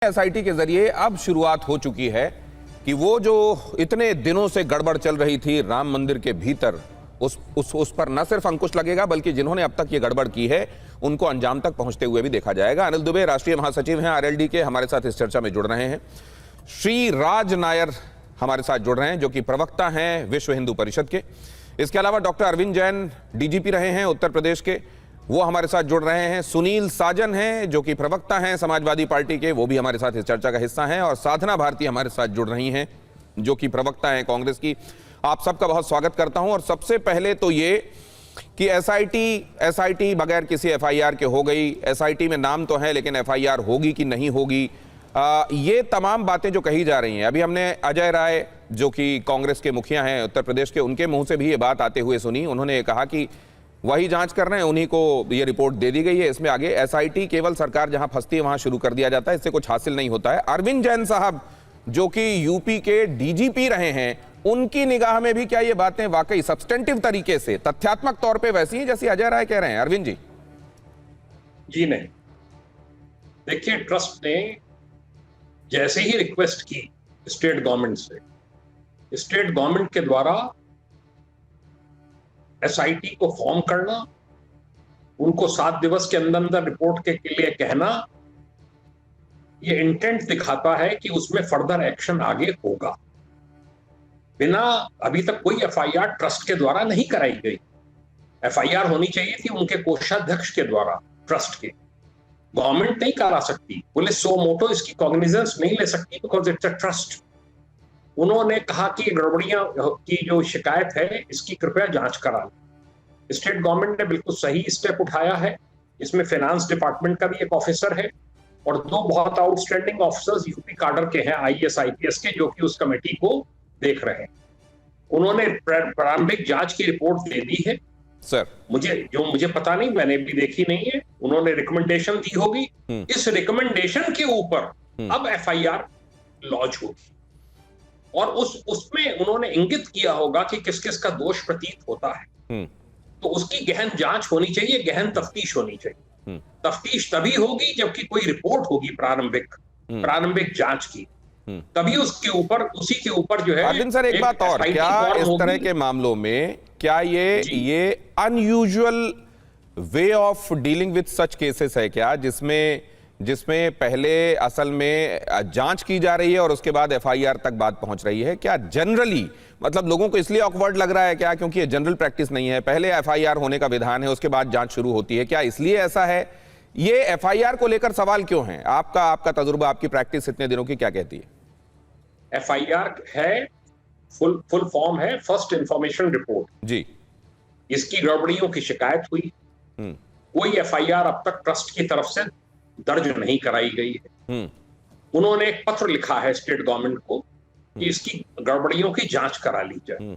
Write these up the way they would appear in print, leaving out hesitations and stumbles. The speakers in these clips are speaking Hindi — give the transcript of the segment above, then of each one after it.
एसआईटी के जरिए अब शुरुआत हो चुकी है कि वो जो इतने दिनों से गड़बड़ चल रही थी राम मंदिर के भीतर, उस पर न सिर्फ अंकुश लगेगा बल्कि जिन्होंने अब तक ये गड़बड़ की है उनको अंजाम तक पहुंचते हुए भी देखा जाएगा। अनिल दुबे राष्ट्रीय महासचिव हैं आरएलडी के, हमारे साथ इस चर्चा में जुड़ रहे हैं। श्री राज नायर हमारे साथ जुड़ रहे हैं जो कि प्रवक्ता हैं विश्व हिंदू परिषद के। इसके अलावा डॉक्टर अरविंद जैन डीजीपी रहे हैं उत्तर प्रदेश के, वो हमारे साथ जुड़ रहे हैं। सुनील साजन हैं जो कि प्रवक्ता हैं समाजवादी पार्टी के, वो भी हमारे साथ इस चर्चा का हिस्सा हैं। और साधना भारती हमारे साथ जुड़ रही हैं जो कि प्रवक्ता हैं कांग्रेस की। आप सबका बहुत स्वागत करता हूं। और सबसे पहले तो ये कि एसआईटी बगैर किसी एफआईआर के हो गई, एसआईटी में नाम तो है लेकिन एफआईआर होगी कि नहीं होगी, ये तमाम बातें जो कही जा रही हैं। अभी हमने अजय राय जो कि कांग्रेस के मुखिया हैं उत्तर प्रदेश के, उनके मुंह से भी ये बात आते हुए सुनी। उन्होंने कहा कि वही जांच कर रहे हैं, उन्हीं को ये रिपोर्ट दे दी गई है, इसमें आगे एसआईटी केवल सरकार जहां फंसती है वहां शुरू कर दिया जाता है, इससे कुछ हासिल नहीं होता है। अरविंद जैन साहब जो कि यूपी के डीजीपी रहे हैं, उनकी निगाह में भी क्या ये बातें वाकई सब्सटेंटिव तरीके से तथ्यात्मक तौर पे वैसी हैं जैसी अजय राय कह रहे हैं? अरविंद जी। जी नहीं, देखिए, ट्रस्ट ने जैसे ही रिक्वेस्ट की स्टेट गवर्नमेंट से, स्टेट गवर्नमेंट के द्वारा एसआईटी को फॉर्म करना, उनको 7 दिवस के अंदर अंदर रिपोर्ट के लिए कहना, ये इंटेंट दिखाता है कि उसमें फर्दर एक्शन आगे होगा। बिना अभी तक कोई एफआईआर ट्रस्ट के द्वारा नहीं कराई गई। एफआईआर होनी चाहिए थी उनके कोषाध्यक्ष के द्वारा, ट्रस्ट के। गवर्नमेंट नहीं करा सकती, पुलिस सो मोटो इसकी कॉग्निजेंस नहीं ले सकती बिकॉज इट्स अ ट्रस्ट। उन्होंने कहा कि गड़बड़ियां की जो शिकायत है इसकी कृपया जांच करा लें। स्टेट गवर्नमेंट ने बिल्कुल सही स्टेप उठाया है। इसमें फाइनेंस डिपार्टमेंट का भी एक ऑफिसर है और 2 बहुत आउटस्टैंडिंग ऑफिसर्स यूपी काडर के हैं, आईएएस आईपीएस के, जो कि उस कमेटी को देख रहे हैं। उन्होंने प्रारंभिक जांच की रिपोर्ट दे दी है सर। मुझे पता नहीं, मैंने भी देखी नहीं है। उन्होंने रिकमेंडेशन दी होगी, इस रिकमेंडेशन के ऊपर अब एफआईआर लॉन्च होगी और उसमें उन्होंने इंगित किया होगा कि किस किस का दोष प्रतीत होता है। तो उसकी गहन जांच होनी चाहिए, गहन तफ्तीश होनी चाहिए। तफ्तीश तभी होगी जबकि कोई रिपोर्ट होगी प्रारंभिक जांच की, तभी उसी के ऊपर जो है। अरविंद सर, एक बात और, क्या इस तरह के मामलों में क्या ये unusual way of dealing with such cases है क्या, जिसमें पहले असल में जांच की जा रही है और उसके बाद एफआईआर तक बात पहुंच रही है? क्या जनरली मतलब लोगों को इसलिए ऑकवर्ड लग रहा है क्या क्योंकि ये जनरल प्रैक्टिस नहीं है? पहले एफआईआर होने का विधान है, उसके बाद जांच शुरू होती है, क्या इसलिए ऐसा है? ये एफआईआर को लेकर सवाल क्यों है? आपका तजुर्बा, आपकी प्रैक्टिस इतने दिनों की क्या कहती है? एफआईआर है, फुल फॉर्म है फर्स्ट इंफॉर्मेशन रिपोर्ट जी। इसकी गड़बड़ियों की शिकायत हुई, कोई एफआईआर अब तक ट्रस्ट की तरफ से दर्ज नहीं कराई गई है। उन्होंने एक पत्र लिखा है स्टेट गवर्नमेंट को कि इसकी गड़बड़ियों की जांच करा ली जाए।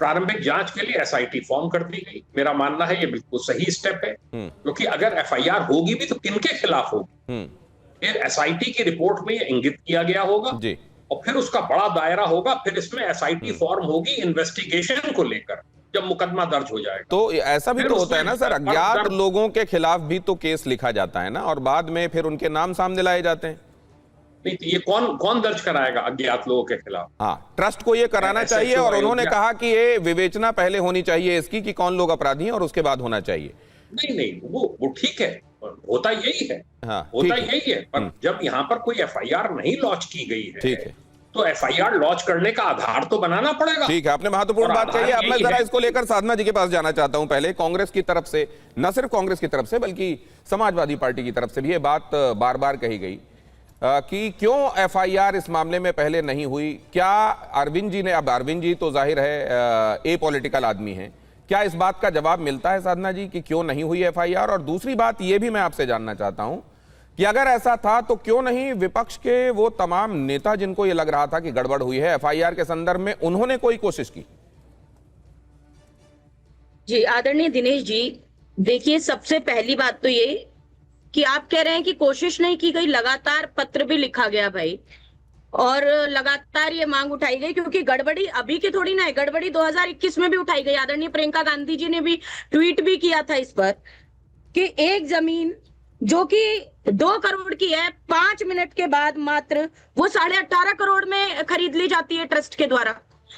प्रारंभिक जांच के लिए एसआईटी फॉर्म कर दी गई। मेरा मानना है ये बिल्कुल सही स्टेप है, क्योंकि अगर एफआईआर होगी भी तो किनके खिलाफ होगी? फिर एसआईटी की रिपोर्ट में ये इंगित किया गया होगा जी। और फिर उसका बड़ा दायरा होगा, फिर इसमें एसआईटी फॉर्म होगी इन्वेस्टिगेशन को लेकर, जब मुकदमा दर्ज हो जाएगा। तो ऐसा भी तो होता है ना सर, अज्ञात लोगों के खिलाफ भी तो केस लिखा जाता है ना, और बाद में फिर उनके नाम सामने लाए जाते हैं। नहीं तो ये कौन दर्ज कराएगा अज्ञात लोगों के खिलाफ? हाँ, ट्रस्ट को ये कराना चाहिए और उन्होंने कहा कि ये विवेचना पहले होनी चाहिए इसकी कि कौन लोग अपराधी हैं और उसके बाद होना चाहिए। नहीं, वो ठीक है, होता यही है। हाँ, होता यही है, पर जब यहाँ पर कोई एफआईआर नहीं लॉन्च की गई है, ठीक है, तो एफआईआर लॉन्च करने का आधार तो बनाना पड़ेगा। ठीक है, आपने महत्वपूर्ण बात कही। अब मैं जरा इसको लेकर साधना जी के पास जाना चाहता हूं। पहले कांग्रेस की तरफ से, न सिर्फ कांग्रेस की तरफ से बल्कि समाजवादी पार्टी की तरफ से भी ये बात बार बार कही गई कि क्यों एफआईआर इस मामले में पहले नहीं हुई। क्या अरविंद जी ने, अब अरविंद जी तो जाहिर है ए पॉलिटिकल आदमी हैं, क्या इस बात का जवाब मिलता है साधना जी कि क्यों नहीं हुई एफआईआर? और दूसरी बात ये भी मैं आपसे जानना चाहता हूं कि अगर ऐसा था तो क्यों नहीं विपक्ष के वो तमाम नेता जिनको ये लग रहा था कि गड़बड़ हुई है एफआईआर के संदर्भ में, उन्होंने कोई कोशिश की? जी आदरणीय दिनेश जी, देखिए, सबसे पहली बात तो ये कि आप कह रहे हैं कि कोशिश नहीं की गई, लगातार पत्र भी लिखा गया भाई, और लगातार ये मांग उठाई गई, क्योंकि गड़बड़ी अभी की थोड़ी ना है, गड़बड़ी 2021 में भी उठाई गई। आदरणीय प्रियंका गांधी जी ने भी ट्वीट भी किया था इस पर कि एक जमीन जो कि 2 करोड़ की है, 5 मिनट के बाद मात्र वो 18.5 करोड़ में खरीद ली जाती है ट्रस्ट के द्वारा,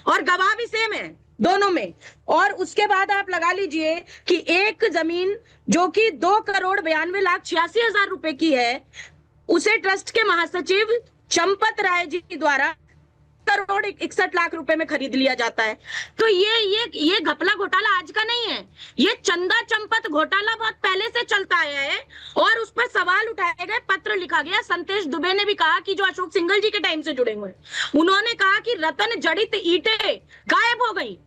और गवाह भी सेम है दोनों में। और उसके बाद आप लगा लीजिए कि एक जमीन जो कि 2,92,86,000 रुपए की है, उसे ट्रस्ट के महासचिव चंपत राय जी के द्वारा 1,61,00,000 रुपए में खरीद लिया जाता है। तो ये घपला घोटाला आज का नहीं है, ये चंदा चंपत घोटाला बहुत पहले से चलता आया है, और उस पर सवाल उठाए गए, पत्र लिखा गया। संतेश दुबे ने भी कहा कि जो अशोक सिंघल जी के टाइम से जुड़े हुए हैं, उन्होंने कहा कि रतन जड़ित ईंटें गायब हो गई,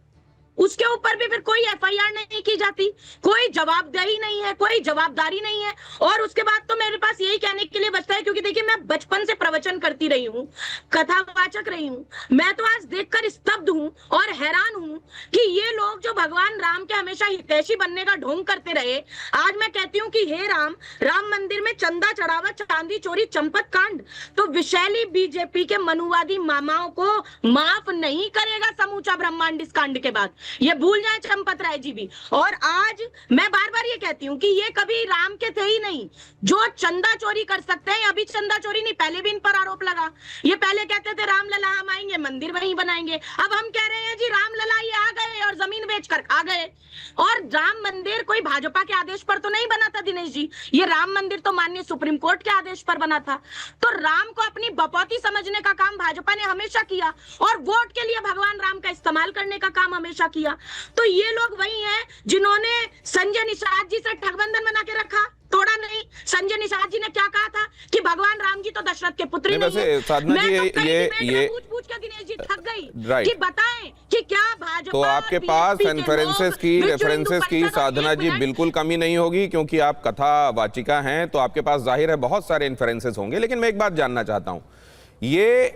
उसके ऊपर भी फिर कोई एफआईआर नहीं की जाती, कोई जवाबदेही नहीं है, कोई जवाबदारी नहीं है। और उसके बाद तो मेरे पास यही कहने के लिए बचता है, क्योंकि देखिए मैं बचपन से प्रवचन करती रही हूँ, कथावाचक रही हूँ, मैं तो आज देखकर स्तब्ध हूँ और हैरान हूँ कि ये लोग जो भगवान राम के हमेशा हितैषी बनने का ढोंग करते रहे, आज मैं कहती हूँ कि हे राम, राम मंदिर में चंदा चढ़ावा, चांदी चोरी, चंपत कांड, तो विशैली बीजेपी के मनुवादी मामाओं को माफ नहीं करेगा समूचा ब्रह्मांड इस कांड के बाद, ये भूल जाए चंपत राय जी भी। और आज मैं बार बार ये कहती हूँ कि ये कभी राम के थे ही नहीं, जो चंदा चोरी कर सकते हैं। अभी चंदा चोरी नहीं, पहले भी इन पर आरोप लगा, ये पहले कहते थे रामलला हम आएंगे, मंदिर वहीं बनाएंगे, अब हम कह रहे हैं जी रामलला ये आ गए और जमीन बेचकर खा गए। और राम मंदिर कोई भाजपा के आदेश पर तो नहीं बना था दिनेश जी, ये राम मंदिर तो माननीय सुप्रीम कोर्ट के आदेश पर बना था। तो राम को अपनी बपौती समझने का काम भाजपा ने हमेशा किया, और वोट के लिए भगवान राम का इस्तेमाल करने का काम हमेशा किया। तो ये लोग वही हैं जिन्होंने संजय निषाद जी से ठगबंधन बना के रखा, तोड़ा नहीं। संजय निषाद जी ने क्या कहा था कि भगवान राम जी तो दशरथ के पुत्र ही नहीं है। साधना जी ये पूछ के दिनेश जी थक गई राइट कि बताएं कि क्या भाजपा, तो आपके पास रेफरेंसेस की साधना जी बिल्कुल कमी नहीं होगी, क्योंकि आप कथावाचिका हैं, तो आपके पास जाहिर है बहुत सारे इन्फ्रेंसेस होंगे। लेकिन मैं एक बात जानना चाहता हूं, ये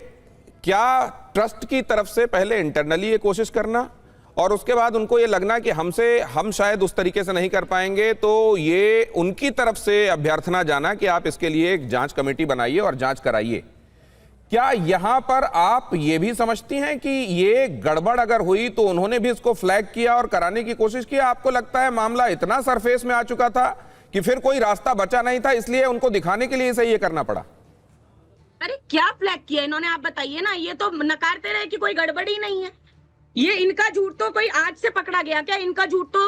क्या ट्रस्ट की तरफ से पहले इंटरनली ये कोशिश करना और उसके बाद उनको ये लगना कि हम शायद उस तरीके से नहीं कर पाएंगे, तो ये उनकी तरफ से अभ्यर्थना जाना कि आप इसके लिए एक जांच कमेटी बनाइए और जांच कराइए? क्या यहां पर आप ये भी समझती हैं कि ये गड़बड़ अगर हुई तो उन्होंने भी इसको फ्लैग किया और कराने की कोशिश की? आपको लगता है मामला इतना सरफेस में आ चुका था कि फिर कोई रास्ता बचा नहीं था, इसलिए उनको दिखाने के लिए इसे ये करना पड़ा? अरे क्या फ्लैग किया इन्होंने, आप बताइए ना। ये तो नकारते रहे कि कोई गड़बड़ी नहीं है। ये इनका झूठ तो कोई आज से पकड़ा गया क्या? इनका झूठ तो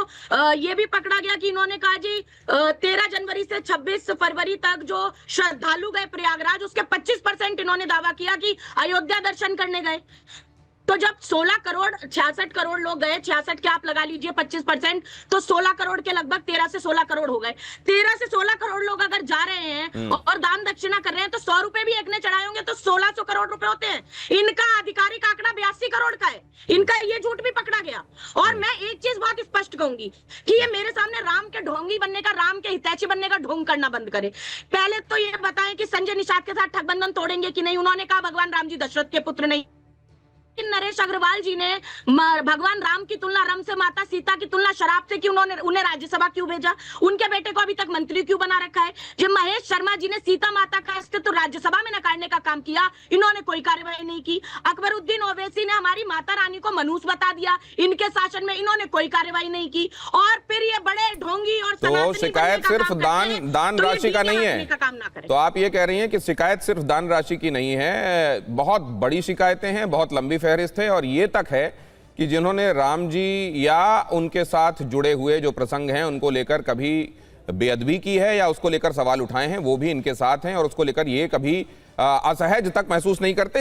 ये भी पकड़ा गया कि इन्होंने कहा जी 13 जनवरी से 26 फरवरी तक जो श्रद्धालु गए प्रयागराज, उसके 25% इन्होंने दावा किया कि अयोध्या दर्शन करने गए। तो जब 16 करोड़ 66 करोड़ लोग गए, 66 के आप लगा लीजिए 25%, तो 16 करोड़ के लगभग 13 से 16 करोड़ हो गए। 13 से 16 करोड़ लोग अगर जा रहे हैं और दान दक्षिणा कर रहे हैं, तो 100 रुपए भी एक ने चढ़ाए होंगे तो 1600 करोड़ रुपए होते हैं। इनका आधिकारिक आंकड़ा 82 करोड़ का है। इनका ये झूठ भी पकड़ा गया। और मैं एक चीज बहुत स्पष्ट कहूंगी कि ये मेरे सामने राम के ढोंगी बनने का, राम के हितैषी बनने का ढोंग करना बंद करे। पहले तो ये बताएं कि संजय निषाद के साथ ठगबंधन तोड़ेंगे कि नहीं। उन्होंने कहा भगवान राम जी दशरथ के पुत्र नहीं। नरेश अग्रवाल जी ने भगवान राम की तुलना, राम से माता सीता की तुलना शराब से क्यों, उन्हें राज्यसभा क्यों भेजा? उनके बेटे को अभी तक मंत्री क्यों बना रखा है? जब महेश शर्मा जी ने सीता माता का अस्तित्व राज्यसभा में नकारने का काम किया, इन्होंने कोई कार्रवाई नहीं की। अकबरुद्दीन ओवैसी ने हमारी माता रानी को मनूस बता दिया, इनके शासन में इन्होंने कोई कार्रवाई नहीं की। और फिर ये बड़े ढोंगी और तो शिकायत सिर्फ दान राशि का नहीं है। तो आप ये कह रही हैं कि शिकायत सिर्फ दान राशि की नहीं है, बहुत बड़ी शिकायतें हैं, बहुत लंबी फहरिस्त है, और ये तक है कि जिन्होंने राम जी या उनके साथ जुड़े हुए जो प्रसंग हैं उनको लेकर कभी बेअदबी की है या उसको लेकर सवाल उठाए हैं, वो भी इनके साथ हैं और उसको लेकर ये कभी असहज तक महसूस नहीं करते।